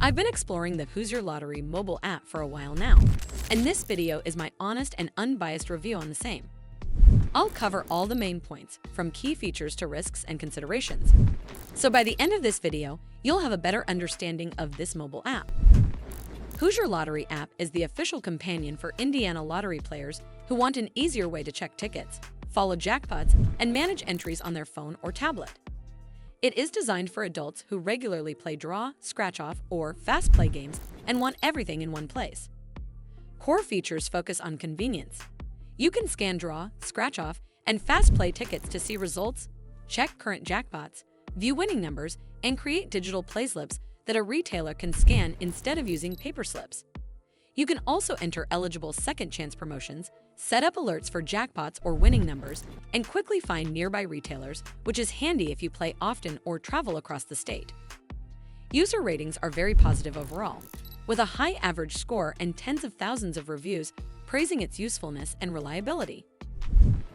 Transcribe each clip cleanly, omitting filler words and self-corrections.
I've been exploring the Hoosier Lottery Mobile App for a while now, and this video is my honest and unbiased review on the same. I'll cover all the main points, from key features to risks and considerations. So by the end of this video, you'll have a better understanding of this mobile app. Hoosier Lottery app is the official companion for Indiana lottery players who want an easier way to check tickets, follow jackpots, and manage entries on their phone or tablet. It is designed for adults who regularly play draw, scratch-off, or fast play games and want everything in one place. Core features focus on convenience. You can scan draw, scratch-off, and fast play tickets to see results, check current jackpots, view winning numbers, and create digital play slips that a retailer can scan instead of using paper slips. You can also enter eligible second chance promotions, set up alerts for jackpots or winning numbers, and quickly find nearby retailers, which is handy if you play often or travel across the state. User ratings are very positive overall, with a high average score and tens of thousands of reviews praising its usefulness and reliability.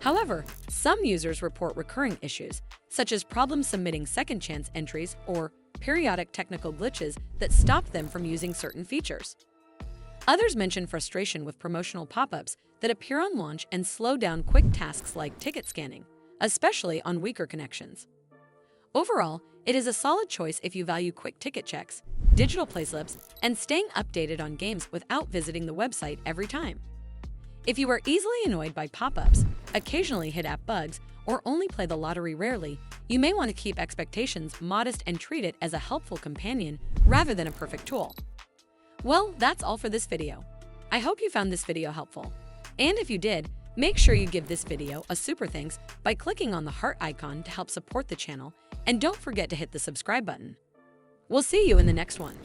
However, some users report recurring issues, such as problems submitting second chance entries or periodic technical glitches that stop them from using certain features. Others mention frustration with promotional pop-ups that appear on launch and slow down quick tasks like ticket scanning, especially on weaker connections. Overall, it is a solid choice if you value quick ticket checks, digital playslips, and staying updated on games without visiting the website every time. If you are easily annoyed by pop-ups, occasionally hit app bugs, or only play the lottery rarely, you may want to keep expectations modest and treat it as a helpful companion rather than a perfect tool. Well, that's all for this video. I hope you found this video helpful. And if you did, make sure you give this video a super thanks by clicking on the heart icon to help support the channel, and don't forget to hit the subscribe button. We'll see you in the next one.